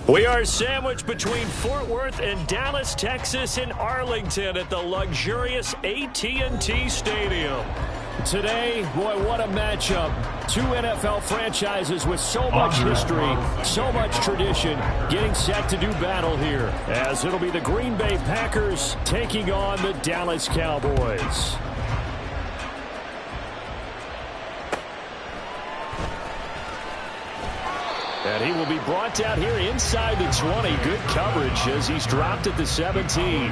We are sandwiched between Fort Worth and Dallas, Texas, in Arlington at the luxurious AT&T Stadium. Today, boy, what a matchup. Two NFL franchises with so much history, so much tradition, getting set to do battle here, as it'll be the Green Bay Packers taking on the Dallas Cowboys. And he will be brought down here inside the 20. Good coverage as he's dropped at the 17.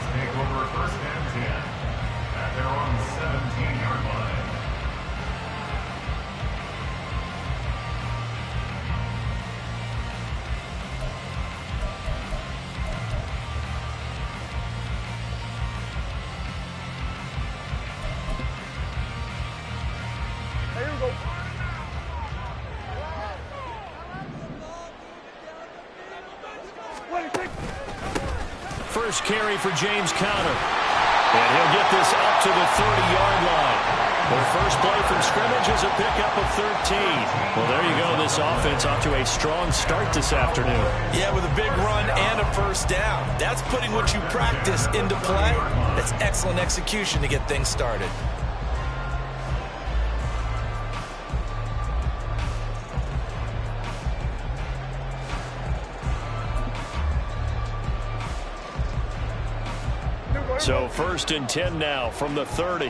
First carry for James Conner. And he'll get this up to the 30-yard line. Their first play from scrimmage is a pickup of 13. Well, there you go. This offense off to a strong start this afternoon. Yeah, with a big run and a first down. That's putting what you practice into play. That's excellent execution to get things started. So first and 10 now from the 30.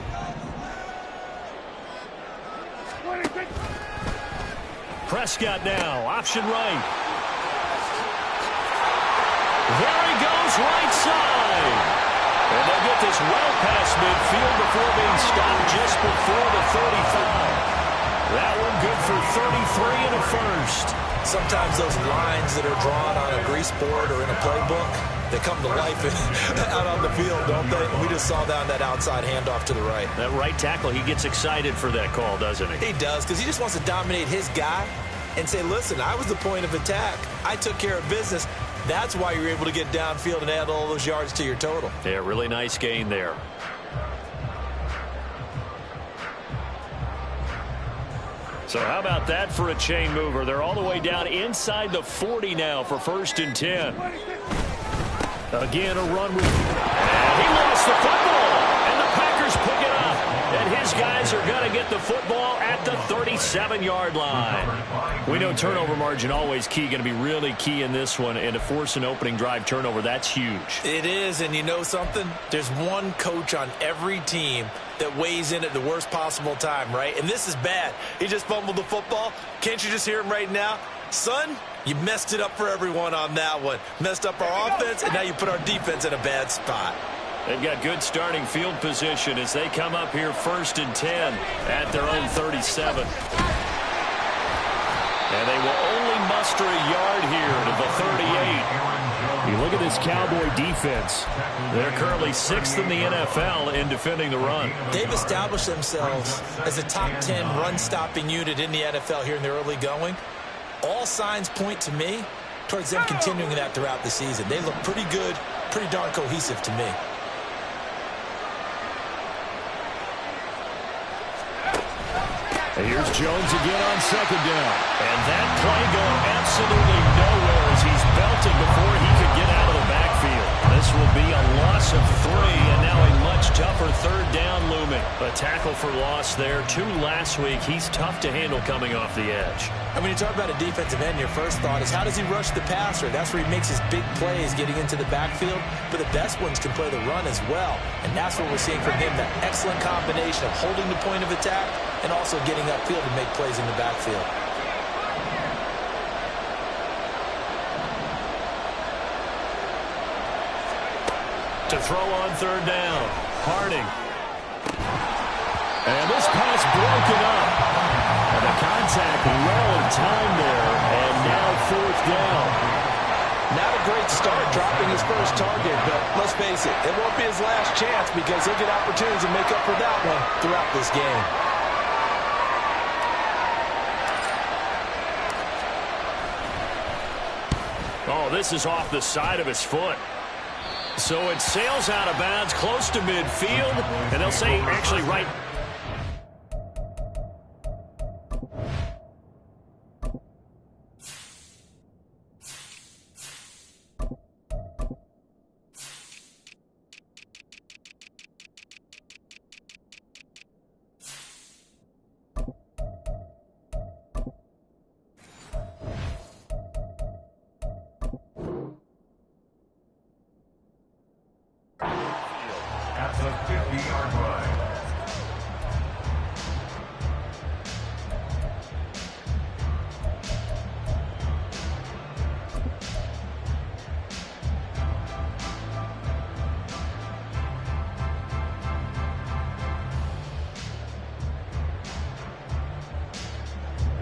Prescott now, option right. There he goes, right side. And they'll get this well past midfield before being stopped just before the 35. That one good for 33 and a first. Sometimes those lines that are drawn on a grease board or in a playbook, they come to life out on the field, don't they? We just saw down that outside handoff to the right. That right tackle, he gets excited for that call, doesn't he? He does, because he just wants to dominate his guy and say, listen, I was the point of attack. I took care of business. That's why you're able to get downfield and add all those yards to your total. Yeah, really nice gain there. So how about that for a chain mover? They're all the way down inside the 40 now for first and 10. Again, a run with... And he lost the football, and the Packers pick it up. And his guys are going to get the football at the 37-yard line. We know turnover margin always key, going to be really key in this one. And to force an opening drive turnover, that's huge. It is, and you know something? There's one coach on every team that weighs in at the worst possible time, right? And this is bad. He just fumbled the football. Can't you just hear him right now? Son, you messed it up for everyone on that one. Messed up our offense, and now you put our defense in a bad spot. They've got good starting field position as they come up here first and 10 at their own 37. And they will only muster a yard here to the 38. You look at this Cowboy defense. They're currently 6th in the NFL in defending the run. They've established themselves as a top 10 run-stopping unit in the NFL here in the early going. All signs point to me towards them continuing that throughout the season. They look pretty good, pretty darn cohesive to me. And here's Jones again on second down. And that play going absolutely nowhere as he's belted before he could get out of the backfield. This will be a loss of 3, and now a much tougher third down looming. A tackle for loss there. 2 last week. He's tough to handle coming off the edge. And when you talk about a defensive end, your first thought is how does he rush the passer? That's where he makes his big plays getting into the backfield. But the best ones can play the run as well. And that's what we're seeing from him, that excellent combination of holding the point of attack and also getting upfield to make plays in the backfield. To throw on third down, Harding. And this pass broken up. And the contact well in time there, and now fourth down. Not a great start dropping his first target, but let's face it, it won't be his last chance because he'll get opportunities to make up for that one throughout this game. Oh, this is off the side of his foot. So it sails out of bounds close to midfield, and they'll say actually right. the 50-yard line.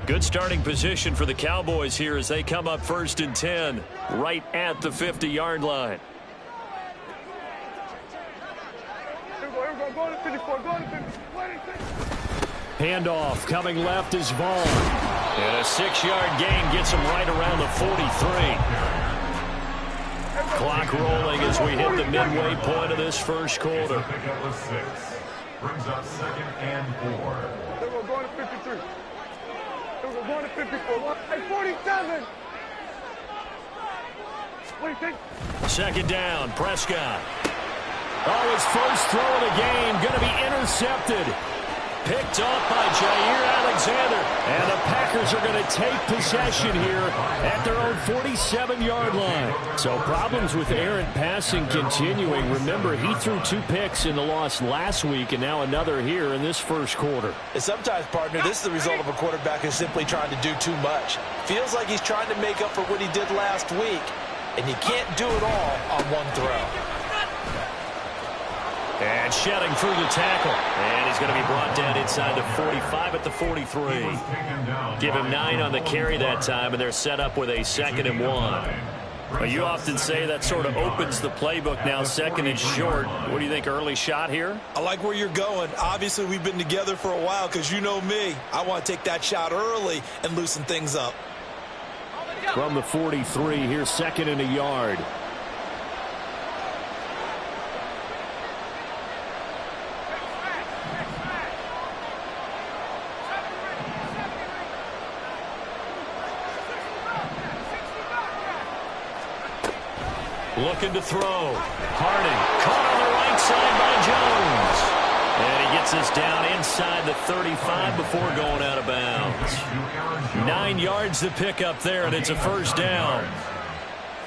Good starting position for the Cowboys here as they come up 1st and 10, right at the 50-yard line. Handoff coming left is Vaughn. And a 6-yard gain gets him right around the 43. Clock rolling as we hit the midway point of this first quarter. Pickup was 6. Brings up 2nd and 4. We're going to 53. We're going to 54. Hey, 47. What do you think? 2nd down, Prescott. Oh, his first throw of the game going to be intercepted. Picked off by Jair Alexander. And the Packers are going to take possession here at their own 47-yard line. So problems with errant passing continuing. Remember, he threw 2 picks in the loss last week and now another here in this first quarter. And sometimes, partner, this is the result of a quarterback who's simply trying to do too much. Feels like he's trying to make up for what he did last week. And you can't do it all on one throw. And shedding through the tackle. And he's going to be brought down inside the 45 at the 43. Give him 9 on the carry that time, and they're set up with a 2nd and 1. Well, you often say that sort of opens the playbook now, 2nd and short. What do you think, early shot here? I like where you're going. Obviously, we've been together for a while because you know me. I want to take that shot early and loosen things up. From the 43, here's 2nd and a yard. Looking to throw. Harding caught on the right side by Jones. And he gets us down inside the 35 before going out of bounds. 9 yards to pick up there, and it's a 1st down.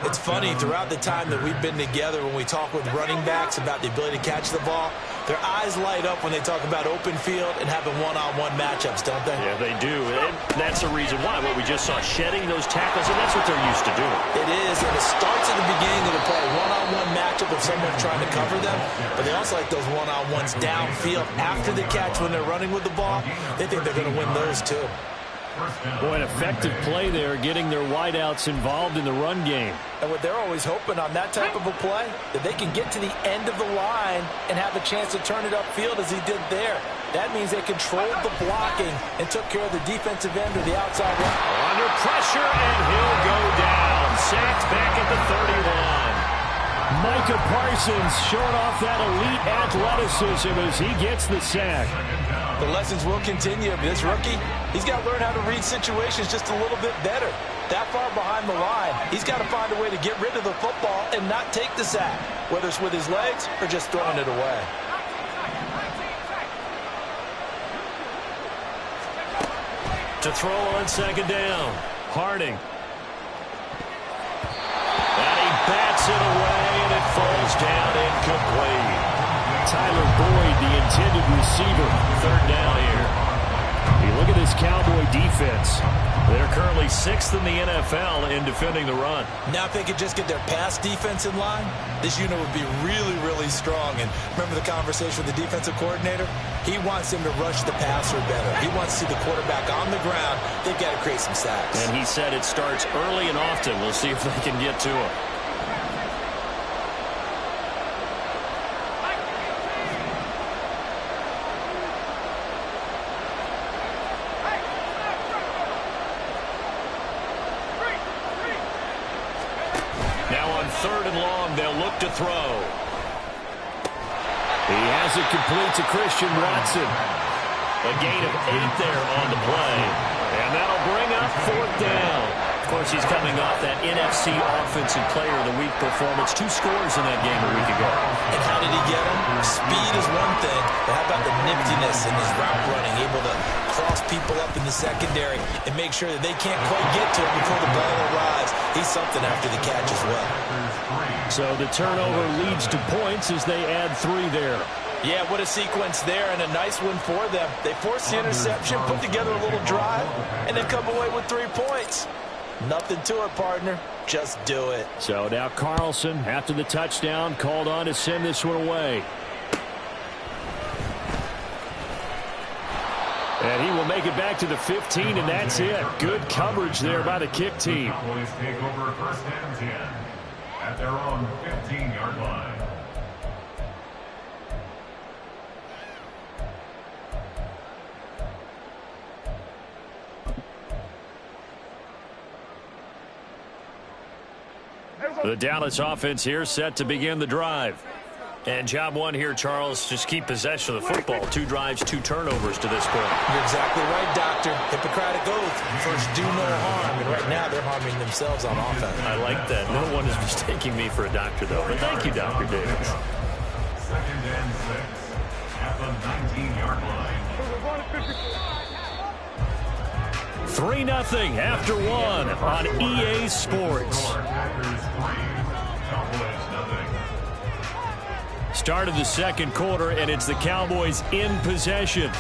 It's funny, throughout the time that we've been together, when we talk with running backs about the ability to catch the ball, their eyes light up when they talk about open field and having one-on-one matchups, don't they? Yeah, they do. And that's the reason why. What we just saw, shedding those tackles, and that's what they're used to doing. It is, and it starts at the beginning of the play. One-on-one matchup with someone trying to cover them, but they also like those one-on-ones downfield after the catch when they're running with the ball. They think they're going to win those, too. Boy, an effective play there, getting their wideouts involved in the run game. And what they're always hoping on that type of a play, that they can get to the end of the line and have a chance to turn it upfield as he did there. That means they controlled the blocking and took care of the defensive end or the outside line. Under pressure, and he'll go down. Sacked back at the 31. Micah Parsons showing off that elite athleticism as he gets the sack. The lessons will continue. This rookie, he's got to learn how to read situations just a little bit better. That far behind the line, he's got to find a way to get rid of the football and not take the sack, whether it's with his legs or just throwing it away. To throw on 2nd down, Harding. And he bats it away, and it falls down incomplete. Tyler Boyd, the intended receiver, 3rd down here. You look at this Cowboy defense. They're currently 6th in the NFL in defending the run. Now if they could just get their pass defense in line, this unit would be really, really strong. And remember the conversation with the defensive coordinator? He wants him to rush the passer better. He wants to see the quarterback on the ground. They've got to create some sacks. And he said it starts early and often. We'll see if they can get to him. Now on 3rd and long, they'll look to throw. He has it complete to Christian Watson. A gain of 8 there on the play. And that'll bring up 4th down. Of course, he's coming off that NFC Offensive Player of the Week performance. 2 scores in that game a week ago. And how did he get them? Speed is one thing, but how about the niftiness in his route running, able to cross people up in the secondary and make sure that they can't quite get to him before the ball arrives. He's something after the catch as well. So the turnover leads to points as they add 3 there. Yeah, what a sequence there, and a nice one for them. They forced the interception, put together a little drive, and then come away with 3 points. Nothing to it, partner. Just do it. So now Carlson, after the touchdown, called on to send this one away. And he will make it back to the 15, and that's it. Good coverage there by the kick team. Cowboys take over 1st and 10 at their own 15-yard line. The Dallas offense here set to begin the drive. And job one here, Charles, just keep possession of the football. 2 drives, 2 turnovers to this point. You're exactly right, Doctor. Hippocratic oath. First, do no harm. And right now, they're harming themselves on offense. I like that. No one is mistaking me for a doctor, though. But thank you, Dr. Davis. 2nd and 6 at the 19-yard line. 3-0 after 1 on EA Sports. Start of the second quarter, and it's the Cowboys in possession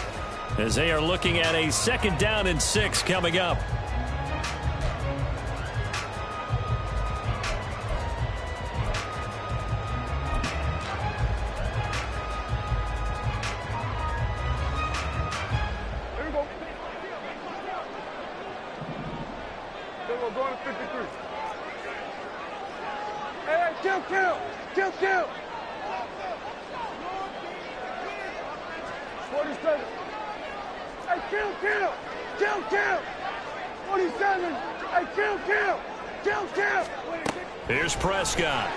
as they are looking at a 2nd down and 6 coming up. Going to 53. Hey, kill. 47. Hey, kill. 47. Hey, kill. Here's Prescott.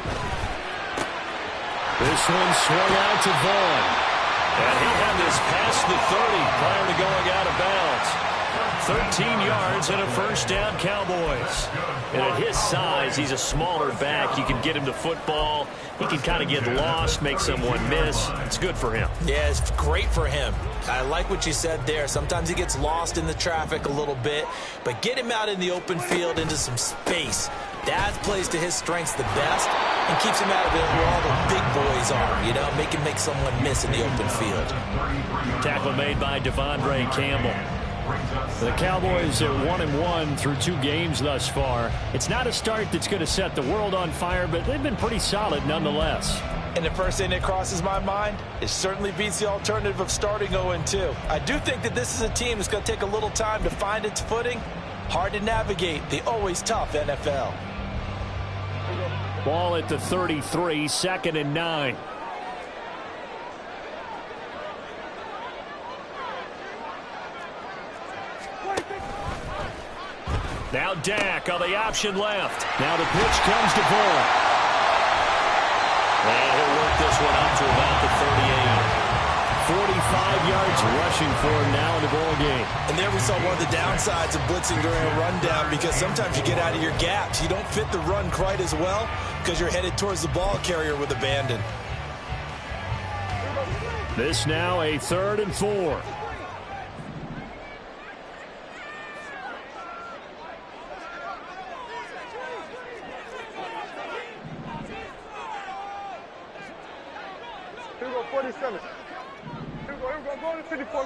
This one swung out to Vaughn. And he had this past the 30 prior to going out of bounds. 13 yards and a 1st down, Cowboys. And at his size, he's a smaller back. You can get him the football. He can kind of get lost, make someone miss. It's good for him. Yeah, it's great for him. I like what you said there. Sometimes he gets lost in the traffic a little bit, but get him out in the open field into some space. That plays to his strengths the best and keeps him out of it where all the big boys are, you know, make someone miss in the open field. Tackle made by Devondre Campbell. The Cowboys are 1-1 through 2 games thus far. It's not a start that's going to set the world on fire, but they've been pretty solid nonetheless. And the first thing that crosses my mind, it certainly beats the alternative of starting 0-2. I do think that this is a team that's going to take a little time to find its footing. Hard to navigate the always tough NFL. Ball at the 33, 2nd and 9. Now Dak on the option left. Now the pitch comes to Vaughn. And he'll work this one up to about the 38. 45 yards rushing for him now in the ball game. And there we saw one of the downsides of blitzing during a rundown, because sometimes you get out of your gaps. You don't fit the run quite as well because you're headed towards the ball carrier with abandon. This now a 3rd and 4. Here we go, 47. Here we go,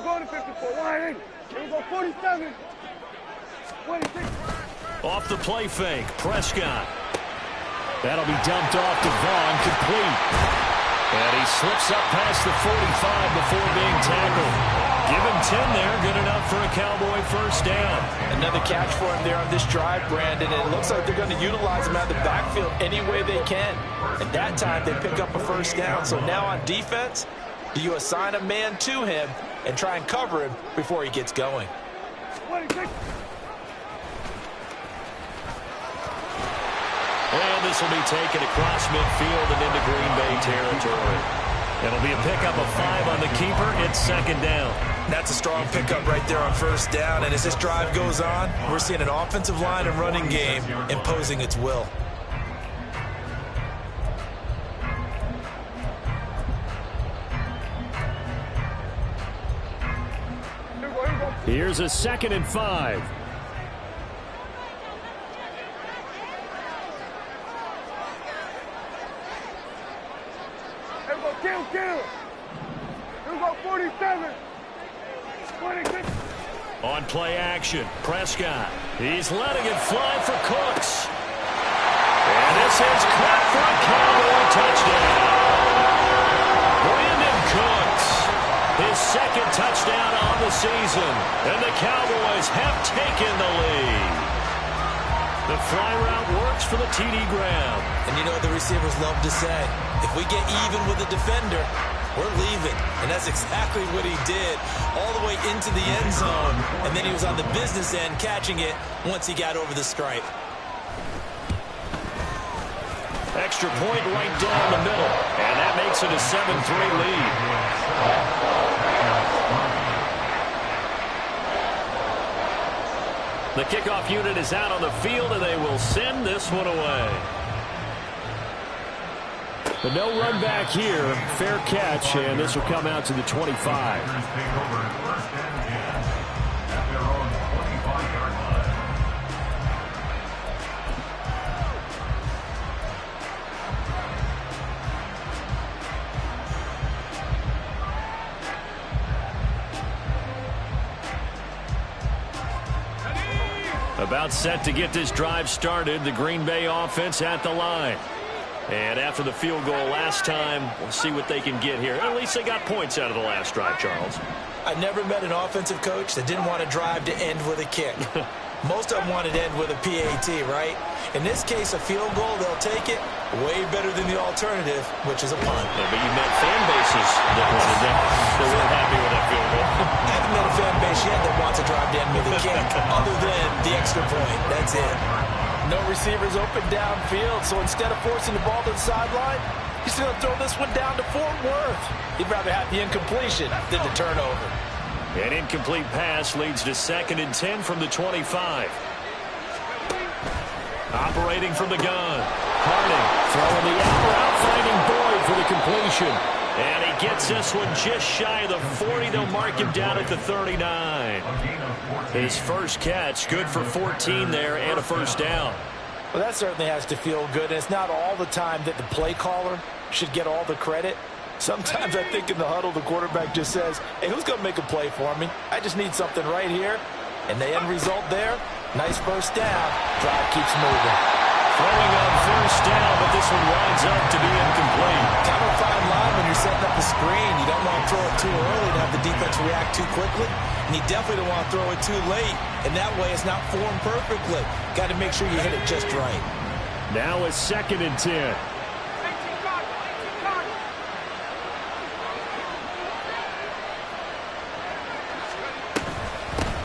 going to 54, 180. Here we go, 47. 26. Off the play fake, Prescott. That'll be dumped off to Vaughn, complete. And he slips up past the 45 before being tackled. Give him 10 there, good enough for a Cowboy 1st down. Another catch for him there on this drive, Brandon, and it looks like they're going to utilize him out of the backfield any way they can. At that time, they pick up a 1st down. So now on defense, do you assign a man to him and try and cover him before he gets going? 26. And this will be taken across midfield and into Green Bay territory. It'll be a pickup of 5 on the keeper. It's 2nd down. That's a strong pickup right there on 1st down. And as this drive goes on, we're seeing an offensive line and running game imposing its will. Here's a 2nd and 5. Kill. Here we go, 47. 26. On play action, Prescott. He's letting it fly for Cooks. And this is caught for a Cowboy touchdown. Brandon Cooks, his second touchdown on the season. And the Cowboys have taken the lead. The fly route works for the TD Graham. And you know what the receivers love to say? If we get even with the defender, we're leaving. And that's exactly what he did, all the way into the end zone. And then he was on the business end catching it once he got over the stripe. Extra point right down the middle. And that makes it a 7-3 lead. The kickoff unit is out on the field, and they will send this one away. But no run back here. Fair catch, and this will come out to the 25. About set to get this drive started. The Green Bay offense at the line. And after the field goal last time, we'll see what they can get here. At least they got points out of the last drive, Charles. I never met an offensive coach that didn't want to drive to end with a kick. Most of them wanted to end with a PAT, right? In this case, a field goal, they'll take it way better than the alternative, which is a punt. Yeah, but you met fan bases that wanted that. They weren't happy with that field goal. I haven't met a fan base yet that wants to drive to end with a kick, other than the extra point. That's it. No receivers open downfield, so instead of forcing the ball to the sideline, he's going to throw this one down to Fort Worth. He'd rather have the incompletion than the turnover. An incomplete pass leads to 2nd and 10 from the 25. Operating from the gun. Harding throwing the out, finding Boyd for the completion. And he gets this one just shy of the 40. They'll mark him down at the 39. His first catch, good for 14 there and a first down. Well, that certainly has to feel good. And it's not all the time that the play caller should get all the credit. Sometimes I think in the huddle, the quarterback just says, hey, who's going to make a play for me? I just need something right here. And the end result there, nice first down. Drive keeps moving. Throwing on first down, but this one winds up to be incomplete. Kind of a fine line when you're setting up the screen. You don't want to throw it too early to have the defense react too quickly. And you definitely don't want to throw it too late. And that way it's not formed perfectly. Got to make sure you hit it just right. Now it's 2nd and 10.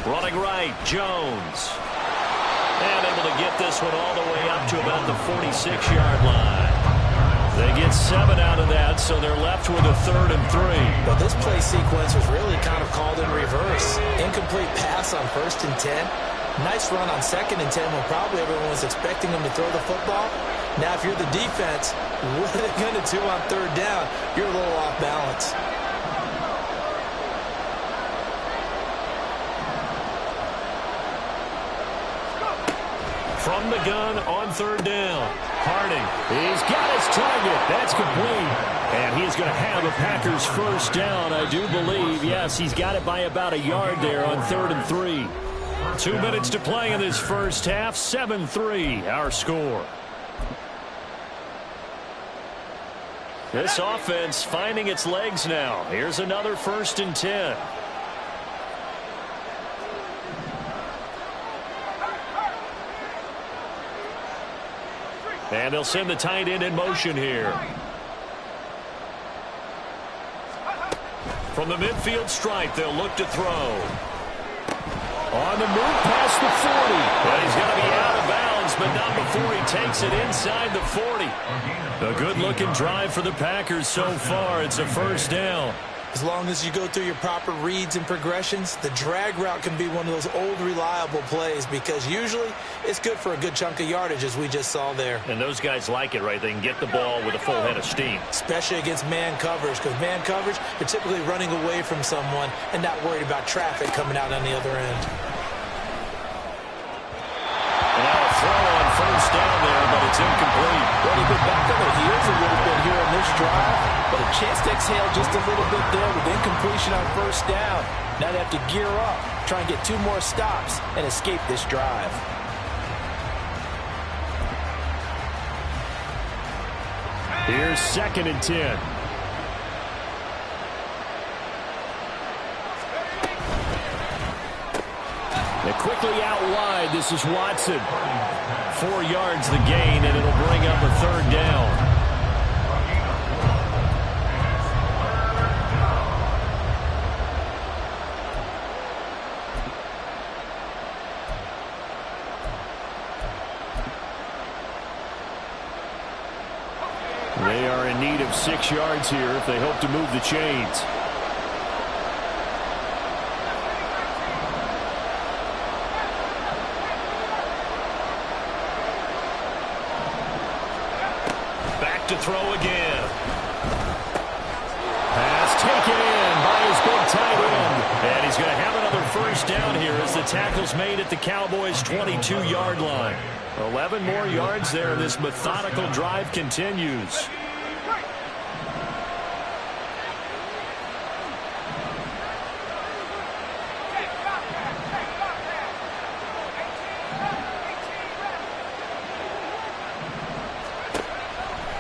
Running right, Jones. And able to get this one all the way up to about the 46-yard line. They get 7 out of that, so they're left with a 3rd and 3. Well, this play sequence was really kind of called in reverse. Incomplete pass on 1st and 10. Nice run on 2nd and 10 when probably everyone was expecting them to throw the football. Now, if you're the defense, what are they going to do on 3rd down? You're a little off balance. From the gun on 3rd down. Harding, he's got his target. That's complete. And he's going to have a Packers first down, I do believe. Yes, he's got it by about a yard there on 3rd and 3. 2 minutes to play in this first half. 7-3, our score. This offense finding its legs now. Here's another 1st and 10. And they'll send the tight end in motion here. From the midfield stripe, they'll look to throw. On the move past the 40. Well, he's going to be out of bounds, but not before he takes it inside the 40. A good-looking drive for the Packers so far. It's a first down. As long as you go through your proper reads and progressions, the drag route can be one of those old reliable plays because usually it's good for a good chunk of yardage as we just saw there. And those guys like it, right? They can get the ball with a full head of steam. Especially against man coverage because man coverage, they're typically running away from someone and not worried about traffic coming out on the other end. And now a throw on first down there, but it's incomplete. Well, he's been back on the heels a little bit here in this first drive, but a chance to exhale just a little bit there with incompletion on first down. Now they have to gear up, try and get 2 more stops, and escape this drive. Here's 2nd and 10. They quickly out wide. This is Watson. 4 yards the gain, and it'll bring up a 3rd down. They are in need of 6 yards here if they hope to move the chains. Back to throw again. Pass taken in by his big tight end. And he's going to have another first down here as the tackle's made at the Cowboys' 22-yard line. 11 more yards there, and this methodical drive continues.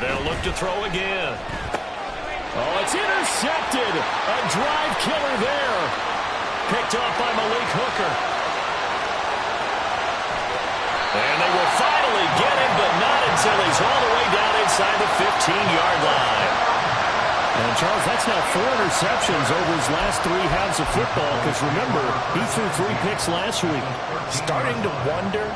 They'll look to throw again. Oh, it's intercepted. A drive killer there. Picked off by Malik Hooker. And they will finally get him, but not until he's all the way down inside the 15-yard line. And, Charles, that's now 4 interceptions over his last 3 halves of football, because, remember, he threw 3 picks last week. Starting to wonder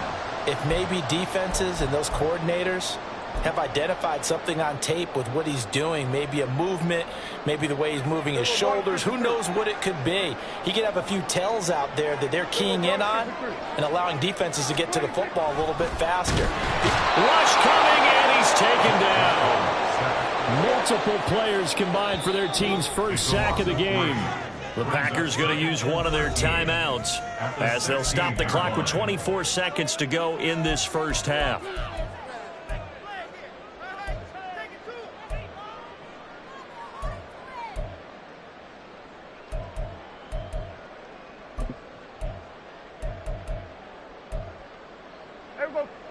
if maybe defenses and those coordinators have identified something on tape with what he's doing. Maybe a movement, maybe the way he's moving his shoulders. Who knows what it could be? He could have a few tells out there that they're keying in on and allowing defenses to get to the football a little bit faster. Rush coming, and he's taken down. Multiple players combined for their team's first sack of the game. The Packers going to use one of their timeouts as they'll stop the clock with 24 seconds to go in this first half.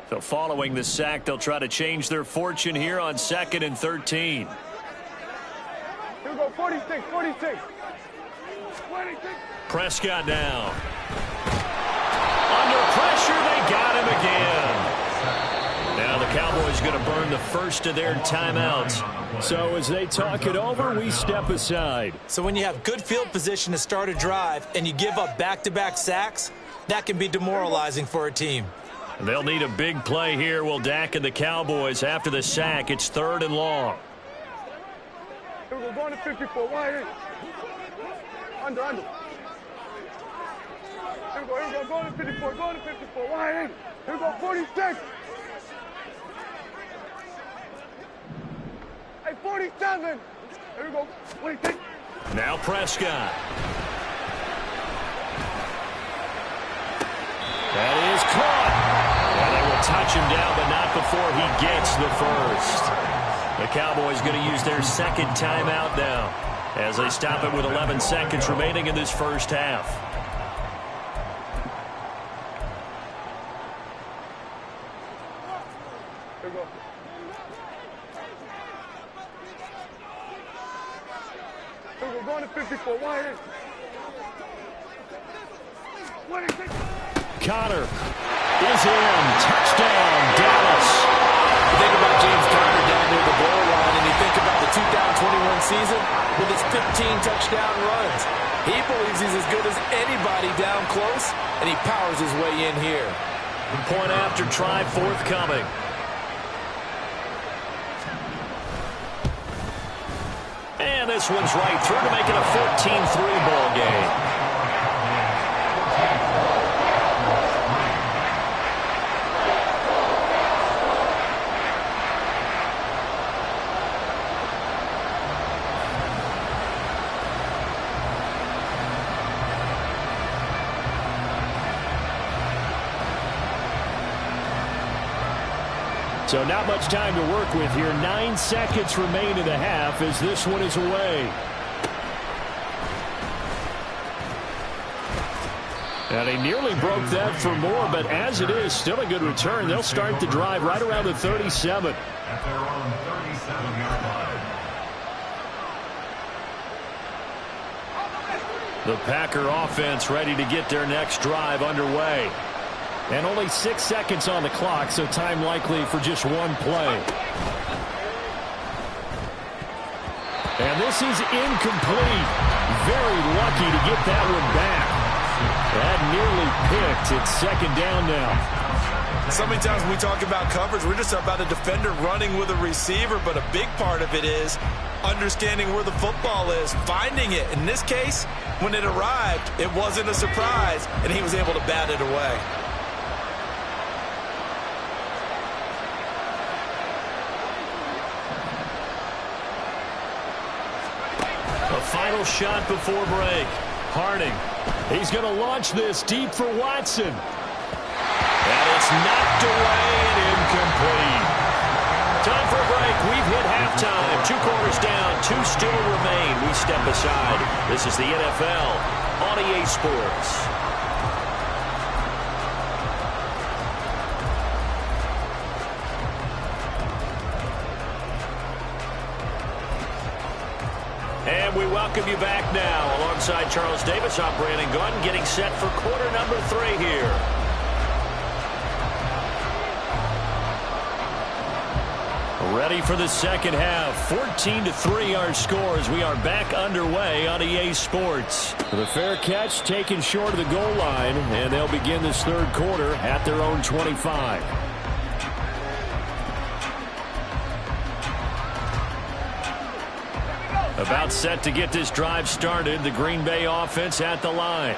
So following the sack, they'll try to change their fortune here on 2nd and 13. Here we go, 46, 46. Prescott down. Under pressure, they got him again. Now the Cowboys going to burn the first of their timeouts. So as they talk it over, we step aside. So when you have good field position to start a drive and you give up back-to-back sacks, that can be demoralizing for a team. They'll need a big play here. Will Dak and the Cowboys after the sack. It's 3rd and long. Here we go, going to 54, wide in. Under. Here we go, going to 54, wide in. Here we go, 46. Hey, 47. Here we go, 26. Now Prescott. That is caught. And they will touch him down, but not before he gets the first. The Cowboys going to use their 2nd timeout now as they stop it with 11 seconds remaining in this first half. Here we go. Here we go, going to 54, wide in. 26. Conner is in. Touchdown, Dallas. You think about James Conner down near the goal line, and you think about the 2021 season with his 15 touchdown runs. He believes he's as good as anybody down close, and he powers his way in here. Point after try forthcoming. And this one's right through to make it a 14-3 ball game. So not much time to work with here. 9 seconds remain in the half as this one is away. And they nearly broke that for more, but as it is, still a good return. They'll start the drive right around the 37. At their own 37-yard line. The Packer offense ready to get their next drive underway. And only 6 seconds on the clock, so time likely for just one play. And this is incomplete. Very lucky to get that one back. That nearly picked. It's second down now. So many times when we talk about coverage, we're just about a defender running with a receiver, but a big part of it is understanding where the football is, finding it. In this case, when it arrived, it wasn't a surprise, and he was able to bat it away. A final shot before break. Harding. He's going to launch this deep for Watson. And it's knocked away and incomplete. Time for a break. We've hit halftime. 2 quarters down. 2 still remain. We step aside. This is the NFL on EA Sports. And we welcome you back now. Alongside Charles Davis, I'm Brandon Gunn, getting set for quarter number 3 here. Ready for the second half. 14-3 our score as we are back underway on EA Sports. The fair catch taken short of the goal line, and they'll begin this third quarter at their own 25. About set to get this drive started. The Green Bay offense at the line.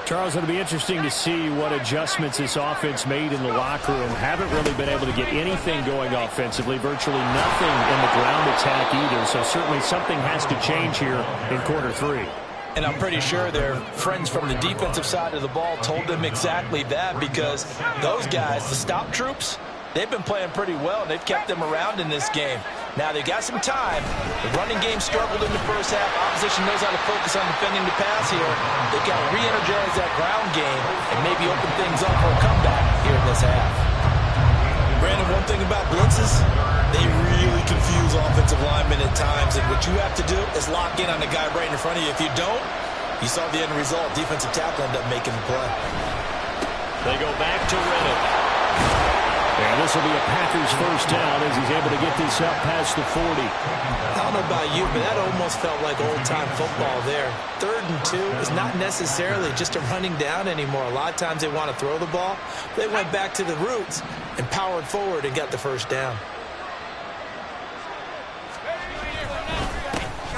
Charles, it'll be interesting to see what adjustments this offense made in the locker room. Haven't really been able to get anything going offensively. Virtually nothing in the ground attack either. So certainly something has to change here in quarter 3. And I'm pretty sure their friends from the defensive side of the ball told them exactly that, because those guys, the stop troops, they've been playing pretty well, and they've kept them around in this game. Now, they've got some time. The running game struggled in the first half. Opposition knows how to focus on defending the pass here. They've got to re-energize that ground game and maybe open things up for a comeback here in this half. Brandon, one thing about blitzes, they really confuse offensive linemen at times, and what you have to do is lock in on the guy right in front of you. If you don't, you saw the end result. Defensive tackle ended up making the play. They go back to Reddick. And this will be a Packers first down as he's able to get this up past the 40. I don't know about you, but that almost felt like old-time football there. 3rd and 2 is not necessarily just a running down anymore. A lot of times they want to throw the ball. They went back to the roots and powered forward and got the first down.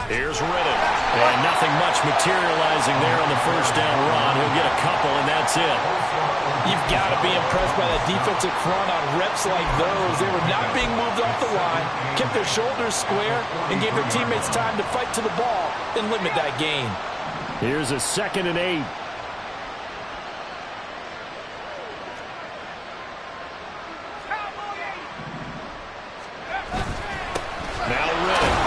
Here's Reddick. And nothing much materializing there on the first down run. He'll get a couple, and that's it. You've got to be impressed by that defensive front on reps like those. They were not being moved off the line, kept their shoulders square, and gave their teammates time to fight to the ball and limit that gain. Here's a 2nd and 8. Now Reddick.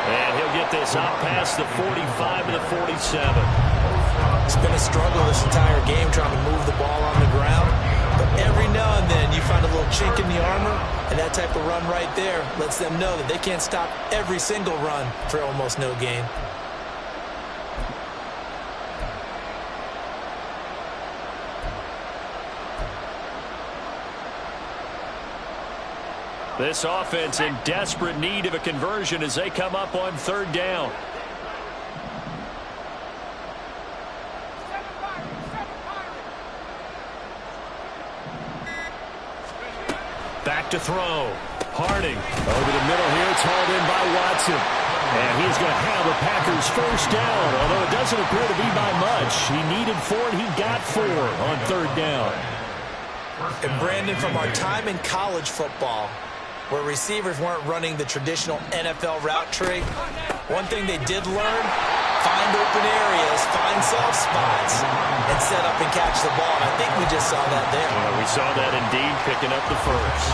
And he'll get this out past the 45 to the 47. It's been a struggle this entire game trying to move the ball on the ground. But every now and then you find a little chink in the armor, and that type of run right there lets them know that they can't stop every single run for almost no gain. This offense in desperate need of a conversion as they come up on 3rd down. Back to throw. Harding over the middle here. It's hauled in by Watson. And he's going to have the Packers first down, although it doesn't appear to be by much. He needed 4, and he got 4 on 3rd down. And Brandon, from our time in college football, where receivers weren't running the traditional NFL route tree, one thing they did learn, find open areas, find soft spots, and set up and catch the ball. And I think we just saw that there. Well, we saw that indeed, picking up the first.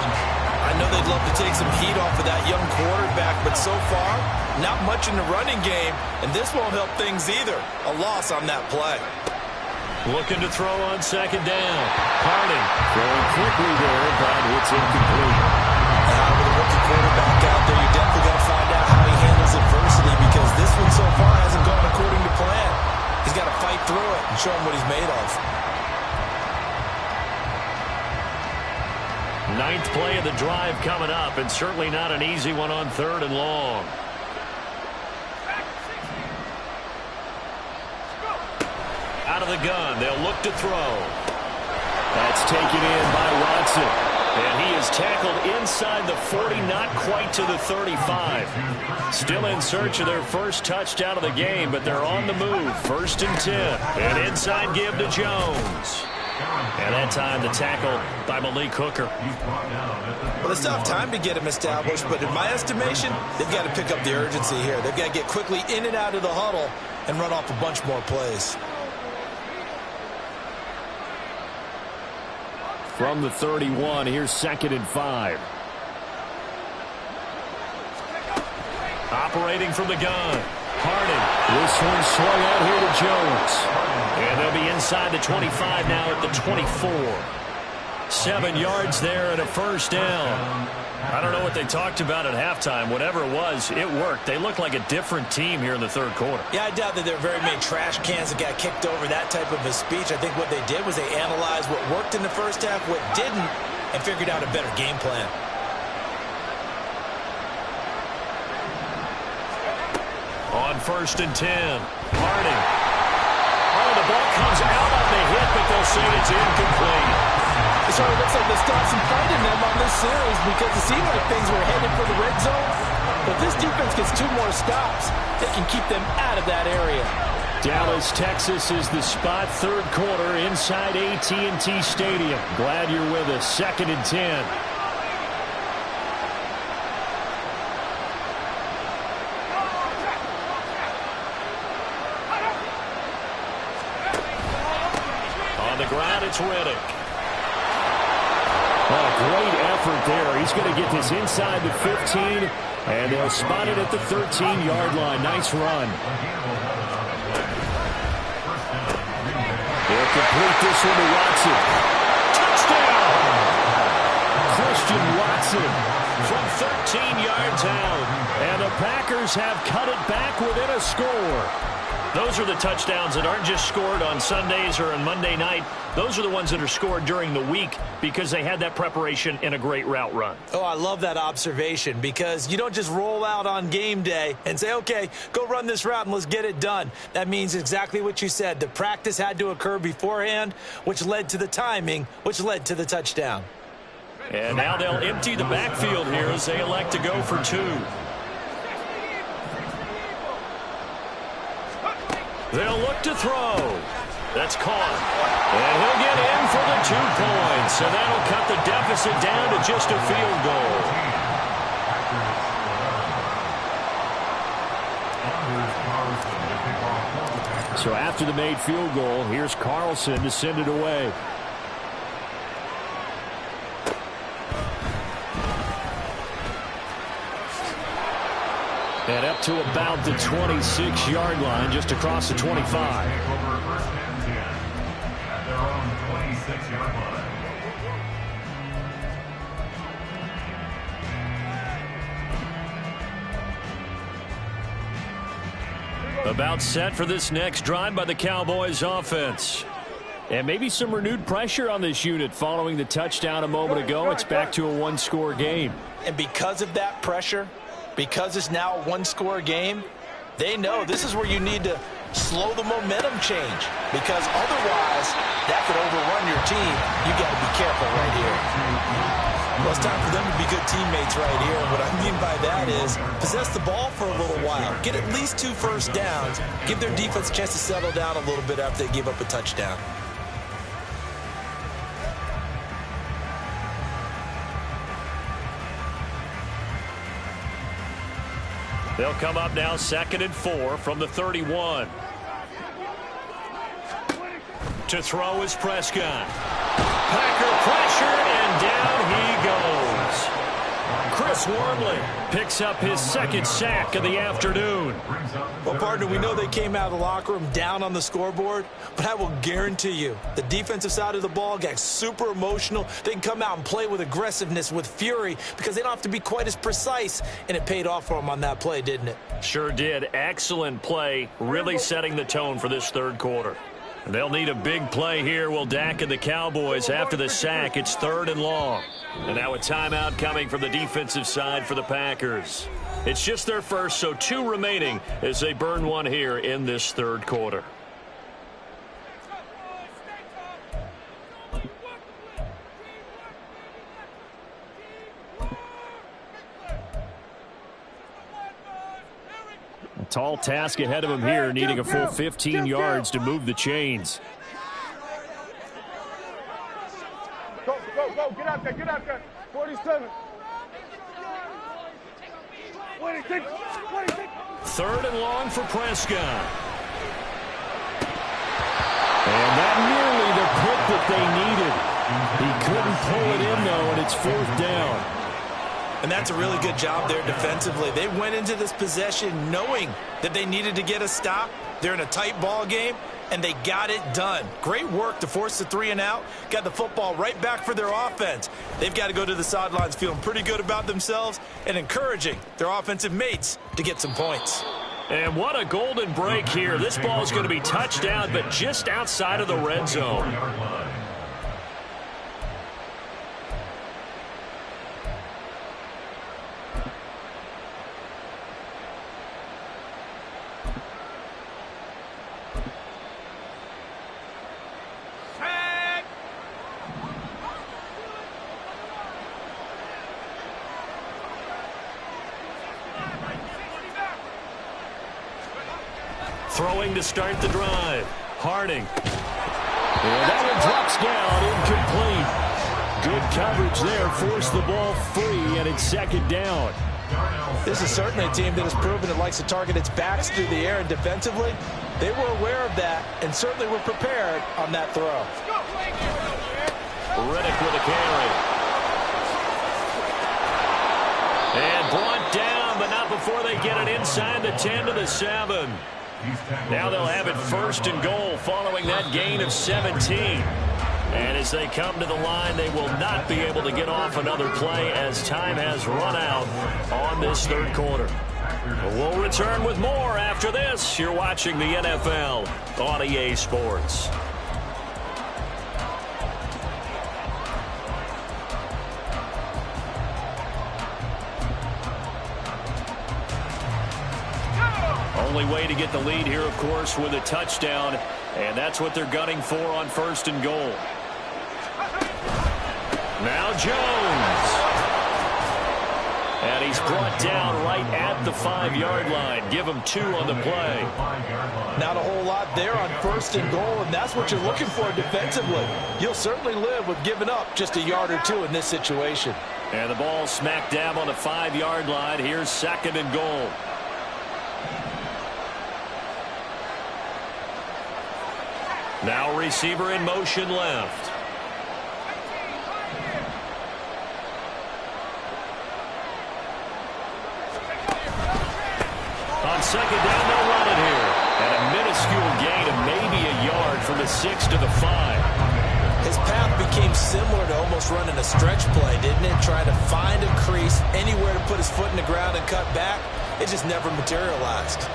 I know they'd love to take some heat off of that young quarterback, but so far, not much in the running game, and this won't help things either. A loss on that play. Looking to throw on second down. Harding throwing quickly there, but it's incomplete. With a rookie quarterback out there, you're definitely going to find out how he handles adversity, because this one so far hasn't gone according to plan. He's got to fight through it and show him what he's made of. Ninth play of the drive coming up, and certainly not an easy one on 3rd and long. Out of the gun, they'll look to throw. That's taken in by Watson. And he is tackled inside the 40, not quite to the 35. Still in search of their first touchdown of the game, but they're on the move. 1st and 10. An inside give to Jones. And that time the tackle by Malik Hooker. Well, they still have time to get him established, but in my estimation, they've got to pick up the urgency here. They've got to get quickly in and out of the huddle and run off a bunch more plays. From the 31, here's 2nd and 5. Operating from the gun. Harding. This one swung out here to Jones. And they'll be inside the 25 now at the 24. 7 yards there and a first down. I don't know what they talked about at halftime. Whatever it was, it worked. They look like a different team here in the 3rd quarter. Yeah, I doubt that there are very many trash cans that got kicked over, that type of a speech. I think what they did was they analyzed what worked in the first half, what didn't, and figured out a better game plan. On 1st and 10, Harding. Oh, the ball comes out on the hit, but they'll say it's incomplete. It sort of looks like they stopped some fight in them on this series, because it seemed like things were headed for the red zone. But this defense gets 2 more stops, they can keep them out of that area. Dallas, Texas is the spot. 3rd quarter inside AT&T Stadium. Glad you're with us. 2nd and 10. On the ground, it's Reddick. Oh, great effort there. He's going to get this inside the 15, and they'll spot it at the 13-yard line. Nice run. They'll complete this one to Watson. Touchdown! Christian Watson from 13 yards out. And the Packers have cut it back within a score. Those are the touchdowns that aren't just scored on Sundays or on Monday night. Those are the ones that are scored during the week because they had that preparation and a great route run. Oh, I love that observation, because you don't just roll out on game day and say, okay, go run this route and let's get it done. That means exactly what you said. The practice had to occur beforehand, which led to the timing, which led to the touchdown. And now they'll empty the backfield here as they elect to go for 2. They'll look to throw. That's caught. And he'll get in for the 2 points. So that'll cut the deficit down to just a field goal. So after the made field goal, here's Carlson to send it away. And up to about the 26-yard line, just across the 25. About set for this next drive by the Cowboys offense. And maybe some renewed pressure on this unit following the touchdown a moment ago. It's back to a 1-score game. And because of that pressure, because it's now a 1-score game, they know this is where you need to slow the momentum change, because otherwise that could overrun your team. You got to be careful right here. Well, it's time for them to be good teammates right here. And what I mean by that is possess the ball for a little while. Get at least 2 first downs. Give their defense a chance to settle down a little bit after they give up a touchdown. They'll come up now 2nd and 4 from the 31. To throw is Prescott. Packer pressure, and down he goes. Chris Wormley picks up his 2nd sack of the afternoon. Well, partner, we know they came out of the locker room down on the scoreboard, but I will guarantee you the defensive side of the ball got super emotional. They can come out and play with aggressiveness, with fury, because they don't have to be quite as precise, and it paid off for them on that play, didn't it? Sure did. Excellent play, really setting the tone for this 3rd quarter. They'll need a big play here, will Dak and the Cowboys. After the sack, it's 3rd and long. And now a timeout coming from the defensive side for the Packers. It's just their first, so 2 remaining as they burn one here in this 3rd quarter. A tall task ahead of him here, needing a full 15 yards to move the chains. Go, get out there, 47. 26. 3rd and long for Prescott. And that nearly the pick that they needed. He couldn't pull it in, though, and it's 4th down. And that's a really good job there defensively. They went into this possession knowing that they needed to get a stop. They're in a tight ball game, and they got it done. Great work to force the 3 and out. Got the football right back for their offense. They've got to go to the sidelines feeling pretty good about themselves and encouraging their offensive mates to get some points. And what a golden break here. This ball is going to be touchdown, but just outside of the red zone. Throwing to start the drive. Harding. And that one drops down, incomplete. Good coverage there. Forced the ball free, and it's 2nd down. This is certainly a team that has proven it likes to target its backs through the air, and defensively, they were aware of that and certainly were prepared on that throw. Riddick with a carry. And brought down, but not before they get it inside the 10 to the 7. Now they'll have it 1st and goal following that gain of 17. And as they come to the line, they will not be able to get off another play as time has run out on this 3rd quarter. We'll return with more after this. You're watching the NFL on EA Sports. Only way to get the lead here, of course, with a touchdown, and that's what they're gunning for on 1st and goal. Now Jones. And he's brought down right at the 5-yard line. Give him 2 on the play. Not a whole lot there on 1st and goal, and that's what you're looking for defensively. You'll certainly live with giving up just a yard or 2 in this situation. And the ball smack dab on the 5-yard line. Here's 2nd and goal. Now receiver in motion left. On 2nd down, they'll run it here. And a minuscule gain of maybe a yard from the 6 to the 5. His path became similar to almost running a stretch play, didn't it? Trying to find a crease, anywhere to put his foot in the ground and cut back. It just never materialized.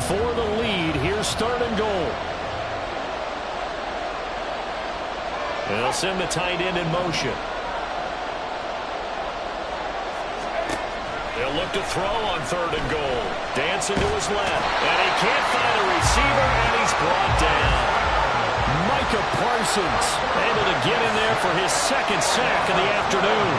For the lead, here's 3rd and goal. They'll send the tight end in motion. They'll look to throw on 3rd and goal. Dancing to his left. And he can't find a receiver, and he's brought down. Micah Parsons able to get in there for his 2nd sack of the afternoon.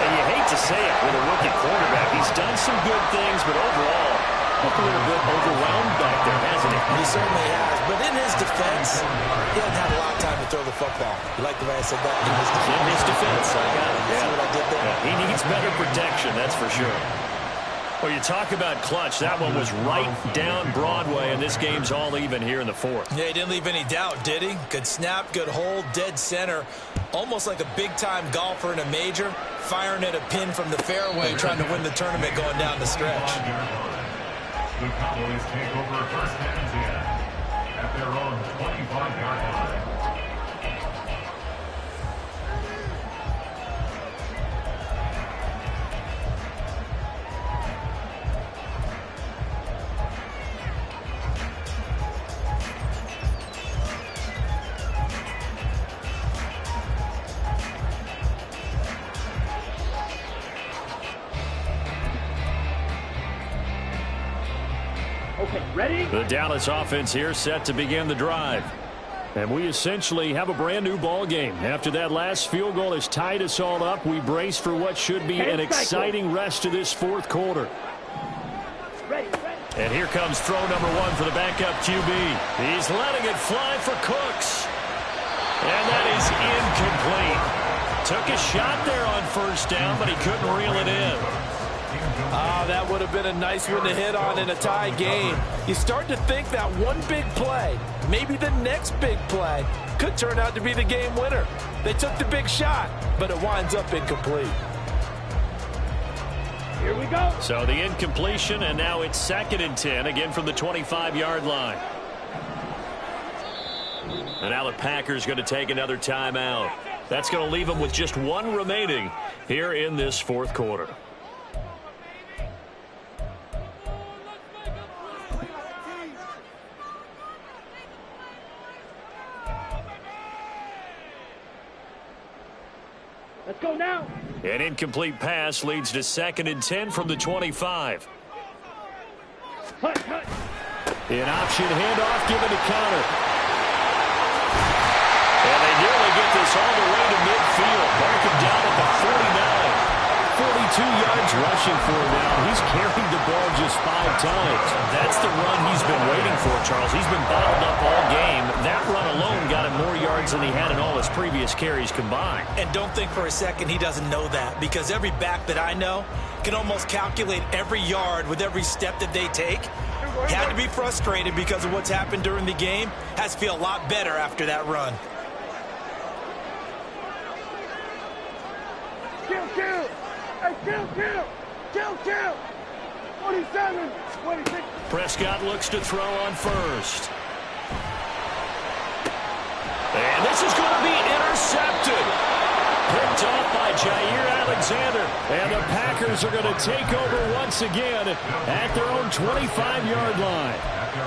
And you hate to say it with a rookie quarterback. He's done some good things, but overall, Looked a little bit overwhelmed back there, hasn't he? He certainly has. But in his defense, he hasn't had a lot of time to throw the football. You like the way I said that? In his defense. In his defense, I got it. See what I did there? Yeah, he needs better protection, that's for sure. Well, you talk about clutch. That one was right down Broadway, and this game's all even here in the fourth. Yeah, he didn't leave any doubt, did he? Good snap, good hold, dead center. Almost like a big-time golfer in a major, firing at a pin from the fairway, trying to win the tournament going down the stretch. The Cowboys take over first and 10 at their own 25-yard line. Okay, ready? The Dallas offense here set to begin the drive. And we essentially have a brand new ball game. After that last field goal has tied us all up, we brace for what should be an exciting rest of this fourth quarter. Ready. And here comes throw number one for the backup QB. He's letting it fly for Cooks. And that is incomplete. Took a shot there on first down, but he couldn't reel it in. That would have been a nice one to hit on in a tie game. You start to think that one big play, maybe the next big play, could turn out to be the game winner. They took the big shot, but it winds up incomplete. Here we go. So the incompletion, and now it's 2nd and 10, again from the 25-yard line. And now the Packers going to take another timeout. That's going to leave them with just one remaining here in this fourth quarter. Let's go now. An incomplete pass leads to 2nd and 10 from the 25. Hut, hut. An option handoff given to Connor. And they nearly get this all the way to midfield. Mark him down at the 49. 42 yards rushing for him now. He's carried the ball just 5 times. That's the run he's been waiting for, Charles. He's been bottled up all game. That run alone got him more yards than he had in all his previous carries combined. And don't think for a second he doesn't know that, because every back that I know can almost calculate every yard with every step that they take. He had to be frustrated because of what's happened during the game. Has to feel a lot better after that run. Kill. Hey, kill. 47, 26. Prescott looks to throw on first. And this is going to be intercepted. Picked off by Jair Alexander. And the Packers are going to take over once again at their own 25-yard line.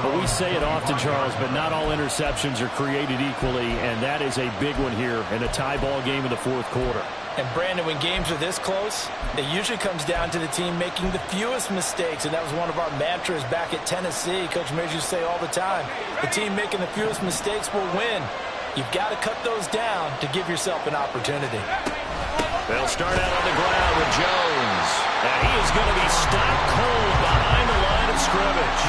But we say it often, Charles, but not all interceptions are created equally, and that is a big one here in a tie ball game in the fourth quarter. And, Brandon, when games are this close, it usually comes down to the team making the fewest mistakes, and that was one of our mantras back at Tennessee. Coach Mears used to say all the time, the team making the fewest mistakes will win. You've got to cut those down to give yourself an opportunity. They'll start out on the ground with Jones. And he is going to be stopped cold behind the line of scrimmage.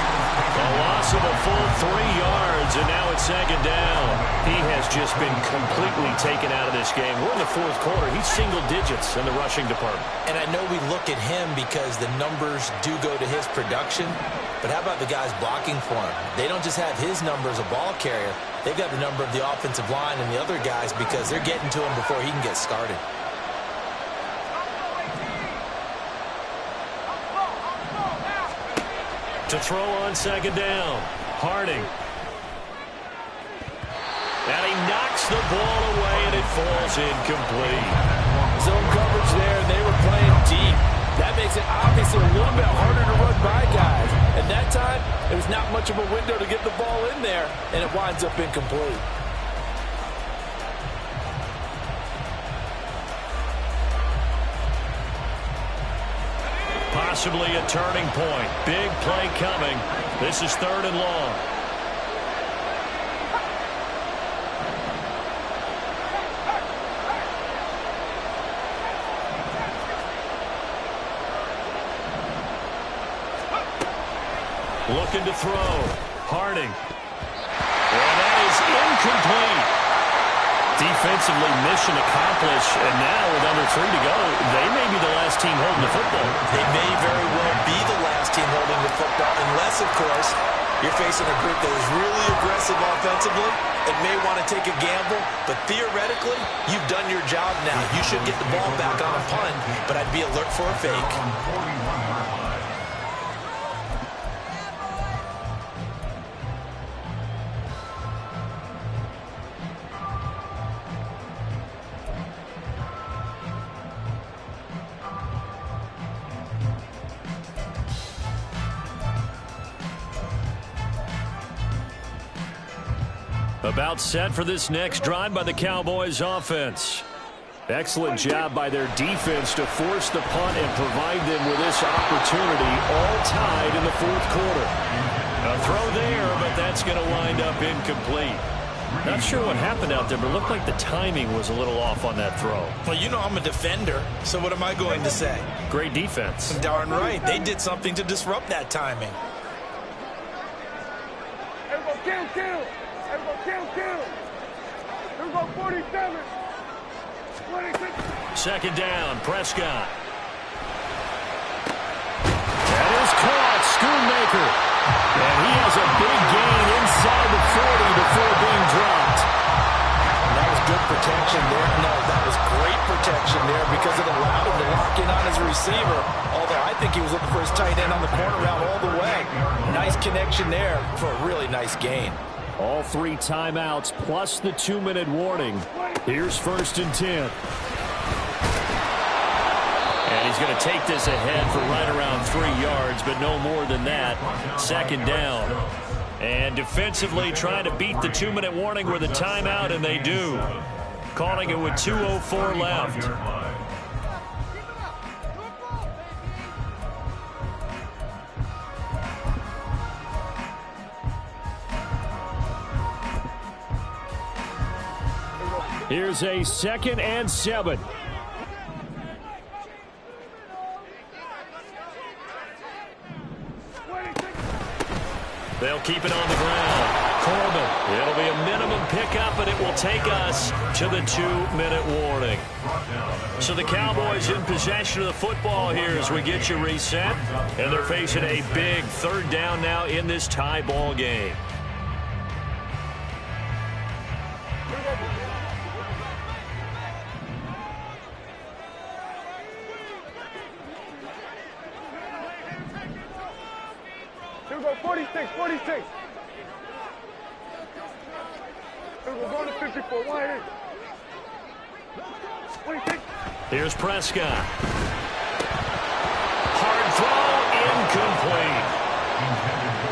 A loss of a full 3 yards, and now it's 2nd down. He has just been completely taken out of this game. We're in the fourth quarter. He's single digits in the rushing department. And I know we look at him because the numbers do go to his production, but how about the guys blocking for him? They don't just have his number as a ball carrier. They've got the number of the offensive line and the other guys because they're getting to him before he can get started. To throw on 2nd down, Harding. And he knocks the ball away, and it falls incomplete. Zone coverage there, and they were playing deep. That makes it obviously a little bit harder to run by guys. At that time, there was not much of a window to get the ball in there, and it winds up incomplete. Possibly a turning point. Big play coming. This is 3rd and long. Looking to throw. Harding. And that is incomplete. Defensively, mission accomplished. And now with under 3 to go, they may be the last team holding the football. They may very well be the last team holding the football, unless, of course, you're facing a group that is really aggressive offensively and may want to take a gamble. But theoretically, you've done your job now. You should get the ball back on a punt, but I'd be alert for a fake. About set for this next drive by the Cowboys offense. Excellent job by their defense to force the punt and provide them with this opportunity, all tied in the fourth quarter. A throw there, but that's going to wind up incomplete. Not sure what happened out there, but it looked like the timing was a little off on that throw. Well, you know I'm a defender, so what am I going to say? Great defense. Darn right. They did something to disrupt that timing. Everybody kill. Everybody kill. Here we go, 47. 26. Second down, Prescott. That is caught, Schoonmaker. And he has a big gain inside the 40 before being dropped. That was good protection there. No, that was great protection there because it allowed him to lock in on his receiver. Although I think he was looking for his tight end on the corner route all the way. Nice connection there for a really nice gain. All 3 timeouts plus the 2-minute warning. Here's 1st and 10. And he's going to take this ahead for right around 3 yards, but no more than that. Second down. And defensively trying to beat the 2-minute warning with a timeout, and they do. Calling it with 2:04 left. Here's a 2nd and 7. They'll keep it on the ground. Corbin. It'll be a minimum pickup, and it will take us to the 2-minute warning. So the Cowboys in possession of the football here as we get you reset. And they're facing a big 3rd down now in this tie ball game. Here we go, 46. Here we go, going to 54. 26. Here's Prescott. Hard throw, incomplete.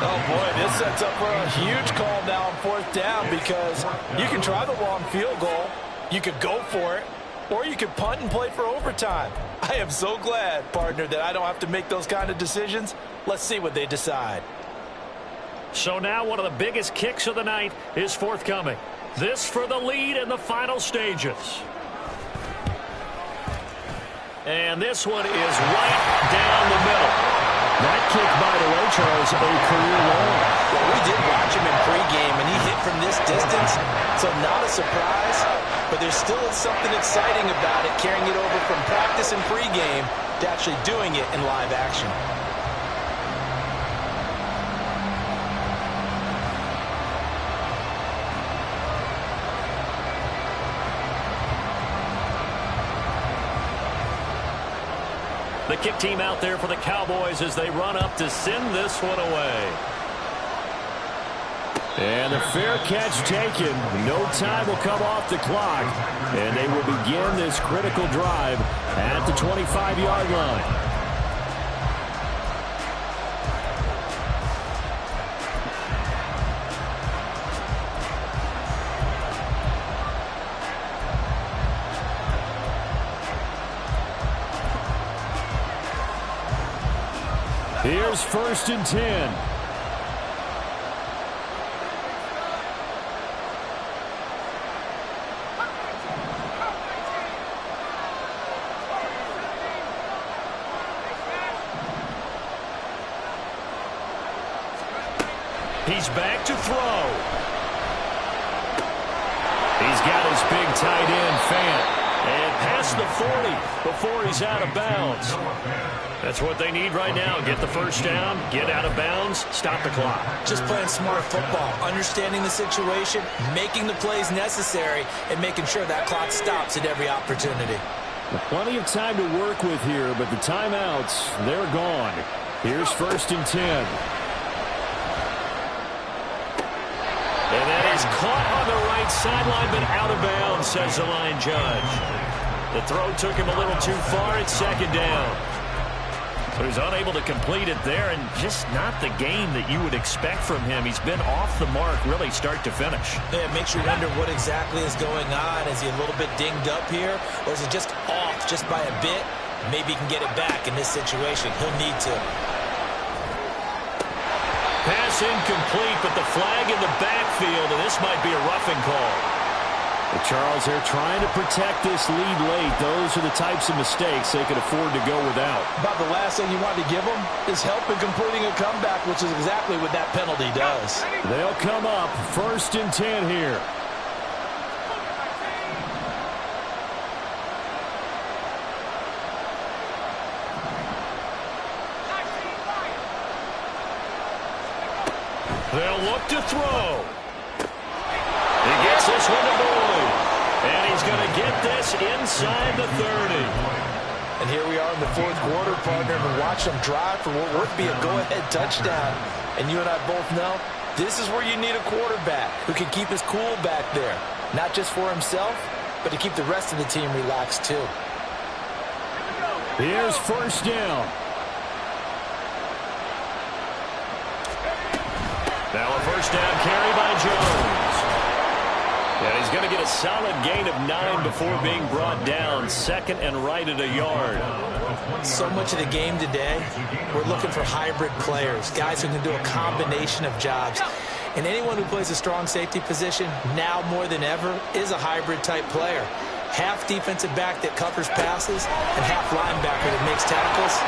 Oh, boy, this sets up for a huge call now on 4th down because you can try the long field goal, you could go for it, or you could punt and play for overtime. I am so glad, partner, that I don't have to make those kind of decisions. Let's see what they decide. So now one of the biggest kicks of the night is forthcoming. This for the lead in the final stages. And this one is right down the middle. That kick, by the way, Charles, a career low. Well, we did watch him in pregame, and he hit from this distance, so not a surprise. But there still is something exciting about it, carrying it over from practice and pregame to actually doing it in live action. The kick team out there for the Cowboys as they run up to send this one away. And the fair catch taken. No time will come off the clock. And they will begin this critical drive at the 25-yard line. Here's 1st and 10. He's back to throw. He's got his big tight end, Fant. And past the 40 before he's out of bounds. That's what they need right now. Get the first down, get out of bounds, stop the clock. Just playing smart football, understanding the situation, making the plays necessary, and making sure that clock stops at every opportunity. Plenty of time to work with here, but the timeouts, they're gone. Here's 1st and 10. And that is caught on the right sideline, but out of bounds, says the line judge. The throw took him a little too far. It's 2nd down. So he's unable to complete it there, and just not the game that you would expect from him. He's been off the mark, really, start to finish. Yeah, it makes you wonder what exactly is going on. Is he a little bit dinged up here, or is it just off just by a bit? Maybe he can get it back in this situation. He'll need to. Pass incomplete, but the flag in the backfield, and this might be a roughing call. Well, Charles, they're trying to protect this lead late. Those are the types of mistakes they could afford to go without. About the last thing you want to give them is help in completing a comeback, which is exactly what that penalty does. They'll come up 1st and 10 here. They'll look to throw. He gets this one to Boyd. And he's going to get this inside the 30. And here we are in the 4th quarter, partner, and watch them drive for what would be a go-ahead touchdown. And you and I both know this is where you need a quarterback who can keep his cool back there. Not just for himself, but to keep the rest of the team relaxed too. Here's 1st down. Now a 1st down carry by Jones. And he's going to get a solid gain of 9 before being brought down. 2nd and right at a yard. So much of the game today, we're looking for hybrid players, guys who can do a combination of jobs. And anyone who plays a strong safety position, now more than ever, is a hybrid type player. Half defensive back that covers passes and half linebacker that makes tackles.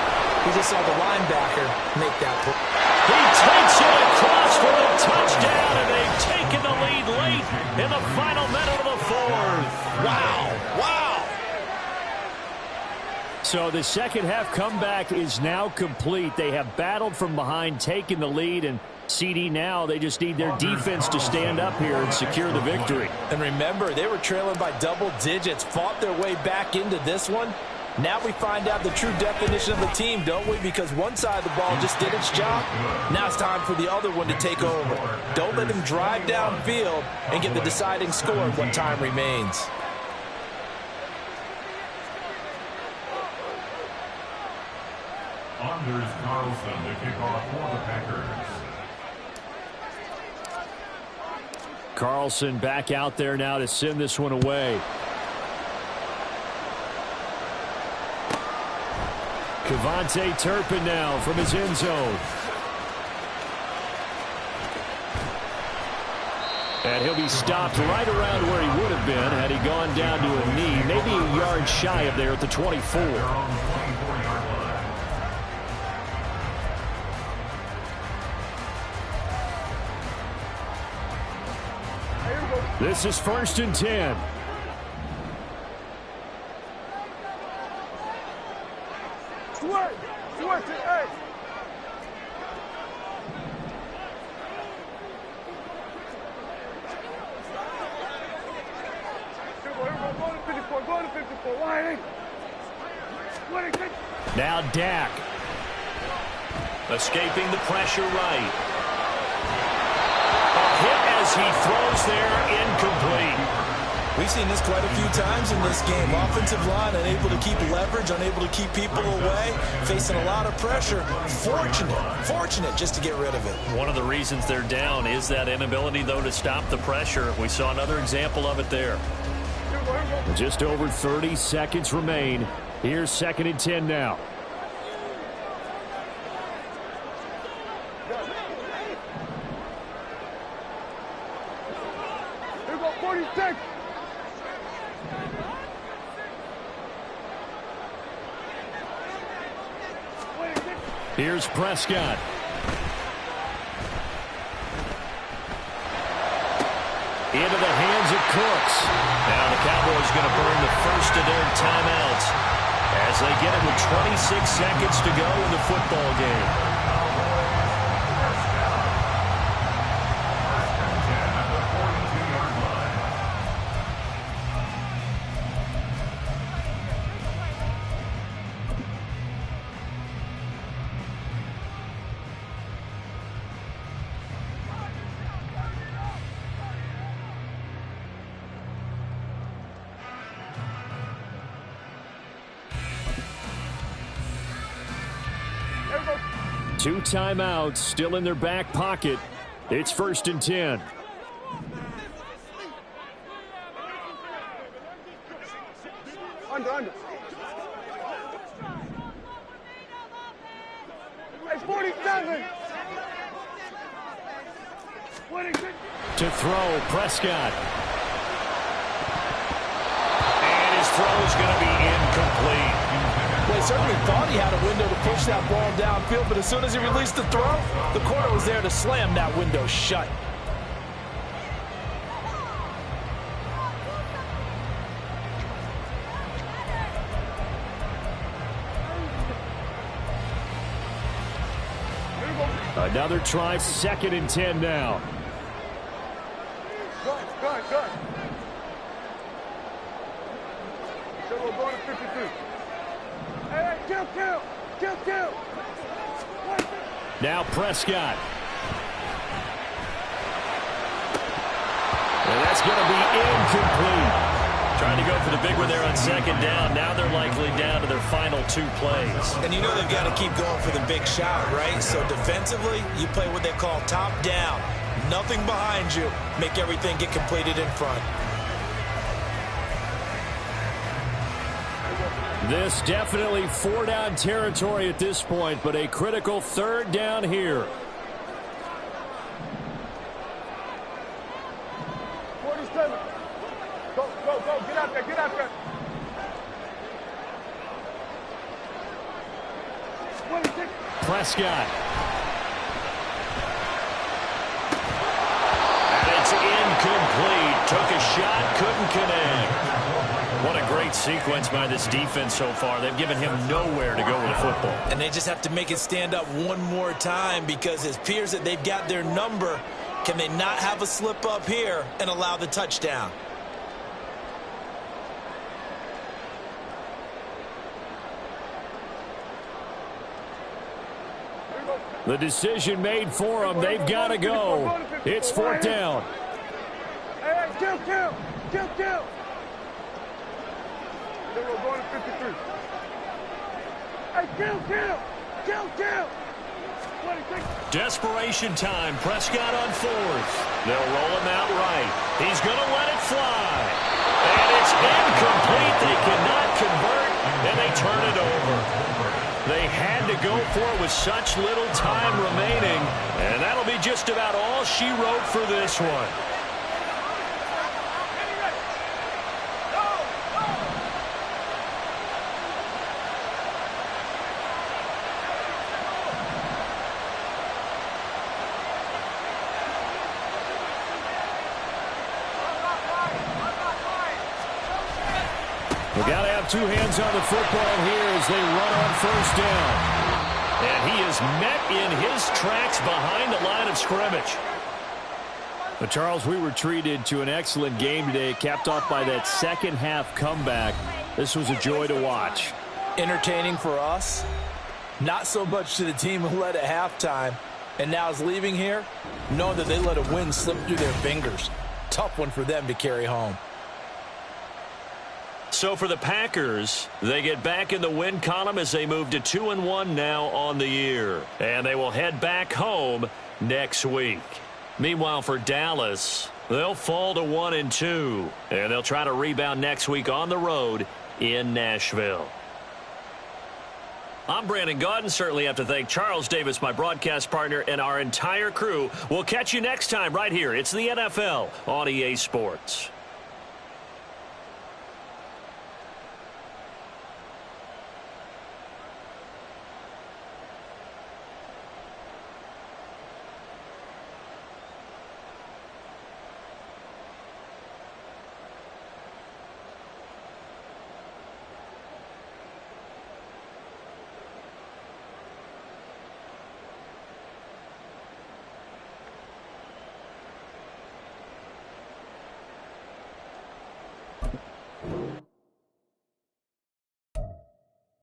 We just saw the linebacker make that play. He takes it across for a touchdown, and they've taken the lead late in the final minute of the 4th. Wow, wow. So the second half comeback is now complete. They have battled from behind, taken the lead, and CD now, they just need their defense to stand up here and secure the victory. And remember, they were trailing by double digits, fought their way back into this one. Now we find out the true definition of the team, don't we? Because one side of the ball just did its job. Now it's time for the other one to take over. Don't let them drive downfield and get the deciding score in what time remains. Anders Carlson to kick off for the Packers. Carlson back out there now to send this one away. Kevontae Turpin now from his end zone. And he'll be stopped right around where he would have been had he gone down to a knee, maybe a yard shy of there at the 24. This is 1st and 10. Now Dak. Escaping the pressure right. A hit as he throws there, incomplete. We've seen this quite a few times in this game. Offensive line unable to keep leverage, unable to keep people away, facing a lot of pressure. Fortunate just to get rid of it. One of the reasons they're down is that inability, though, to stop the pressure. We saw another example of it there. Just over 30 seconds remain. Here's 2nd and 10 now. Here go 46. Here's Prescott. into the hands of Cooks. Now the Cowboys going to burn the first of their timeouts as they get it with 26 seconds to go in the football game. Two timeouts still in their back pocket. It's 1st and 10. Under. It's 47. To throw, Prescott. And his throw is going to be incomplete. Well, he certainly thought he had a window to push that ball downfield, but as soon as he released the throw, the corner was there to slam that window shut. Another try, 2nd and 10 now. Good. So we're going to 52. Hey, kill. Now Prescott. And that's going to be incomplete. Trying to go for the big one there on 2nd down. Now they're likely down to their final 2 plays. And you know they've got to keep going for the big shot, right? So defensively, you play what they call top down. Nothing behind you. Make everything get completed in front. This definitely 4-down territory at this point, but a critical 3rd down here. 47. Go. Get out there. 26. Prescott. And it's incomplete. Took a shot, couldn't connect. What a great sequence by this defense so far. They've given him nowhere to go with the football. And they just have to make it stand up one more time because it appears that they've got their number. Can they not have a slip up here and allow the touchdown? The decision made for them. They've got to go. It's 4th down. Hey, kill. Then we're going to 53. Hey, kill. 26. Desperation time. Prescott on 4th. They'll roll him out right. He's going to let it fly. And it's incomplete. They cannot convert, and they turn it over. They had to go for it with such little time remaining, and that'll be just about all she wrote for this one. We've got to have 2 hands on the football here as they run on 1st down. And he is met in his tracks behind the line of scrimmage. But Charles, we were treated to an excellent game today, capped off by that second-half comeback. This was a joy to watch. Entertaining for us. Not so much to the team who led at halftime. And now is leaving here, knowing that they let a win slip through their fingers. Tough one for them to carry home. So for the Packers, they get back in the win column as they move to 2-1 now on the year. And they will head back home next week. Meanwhile, for Dallas, they'll fall to 1-2. And they'll try to rebound next week on the road in Nashville. I'm Brandon Gaudin. Certainly have to thank Charles Davis, my broadcast partner, and our entire crew. We'll catch you next time right here. It's the NFL on EA Sports.